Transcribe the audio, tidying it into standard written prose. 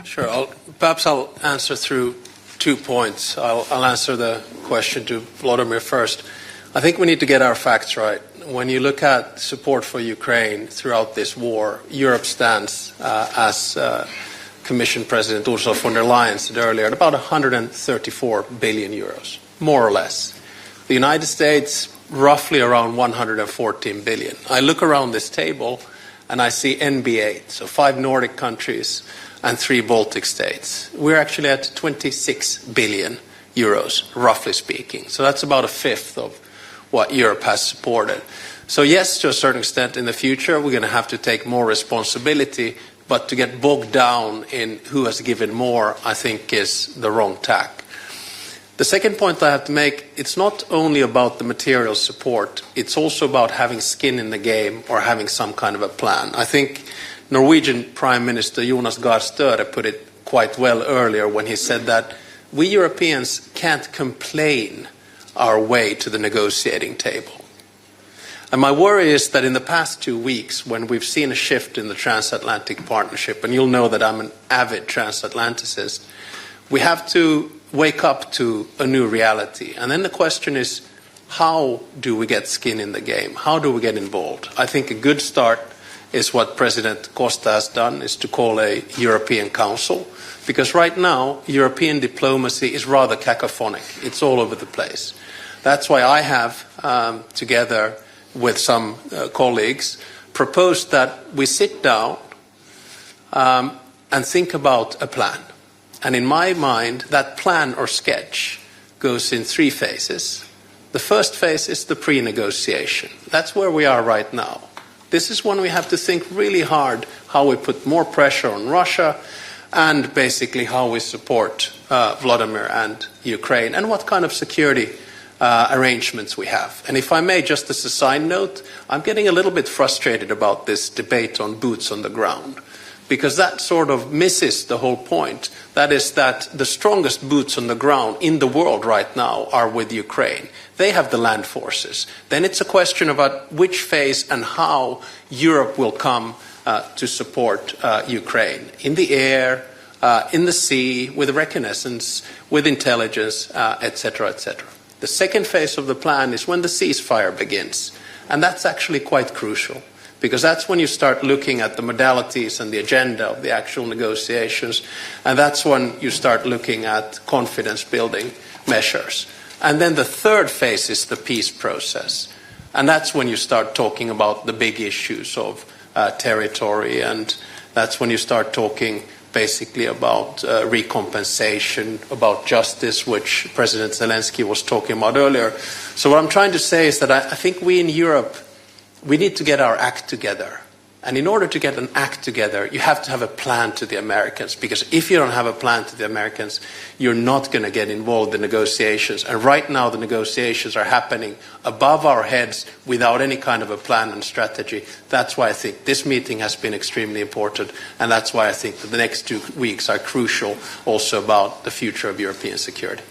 Sure. Perhaps I'll answer through 2 points. I'll answer the question to Vladimir first. I think we need to get our facts right. When you look at support for Ukraine throughout this war, Europe stands, as Commission President Ursula von der Leyen said earlier, at about 134 billion euros, more or less. The United States, roughly around 114 billion. I look around this table and I see NB8, so 5 Nordic countries and 3 Baltic states. We're actually at 26 billion euros, roughly speaking. So that's about a fifth of what Europe has supported. So yes, to a certain extent in the future, we're going to have to take more responsibility, but to get bogged down in who has given more, I think is the wrong tack. The second point I have to make, it's not only about the material support, it's also about having skin in the game or having some kind of a plan. I think Norwegian Prime Minister Jonas Gahr Støre put it quite well earlier when he said that we Europeans can't complain our way to the negotiating table. And my worry is that in the past 2 weeks, when we've seen a shift in the transatlantic partnership, and you'll know that I'm an avid transatlanticist, we have to wake up to a new reality. And then the question is, how do we get skin in the game? How do we get involved? I think a good start is what President Costa has done, is to call a European Council, because right now European diplomacy is rather cacophonic. It's all over the place. That's why I have, together with some colleagues, proposed that we sit down and think about a plan. And in my mind, that plan or sketch goes in 3 phases. The first phase is the pre-negotiation. That's where we are right now. This is when we have to think really hard how we put more pressure on Russia and basically how we support Vladimir and Ukraine and what kind of security arrangements we have. And if I may, just as a side note, I'm getting a little bit frustrated about this debate on boots on the ground, because that sort of misses the whole point. That is that the strongest boots on the ground in the world right now are with Ukraine. They have the land forces. Then it's a question about which phase and how Europe will come to support Ukraine. In the air, in the sea, with reconnaissance, with intelligence, etc., etc. The second phase of the plan is when the ceasefire begins. And that's actually quite crucial, because that's when you start looking at the modalities and the agenda of the actual negotiations, and that's when you start looking at confidence-building measures. And then the third phase is the peace process, and that's when you start talking about the big issues of territory, and that's when you start talking basically about recompensation, about justice, which President Zelenskyy was talking about earlier. So what I'm trying to say is that I think we in Europe, we need to get our act together. And in order to get an act together, you have to have a plan to the Americans. Because if you don't have a plan to the Americans, you're not going to get involved in negotiations. And right now the negotiations are happening above our heads without any kind of a plan and strategy. That's why I think this meeting has been extremely important. And that's why I think that the next 2 weeks are crucial also about the future of European security.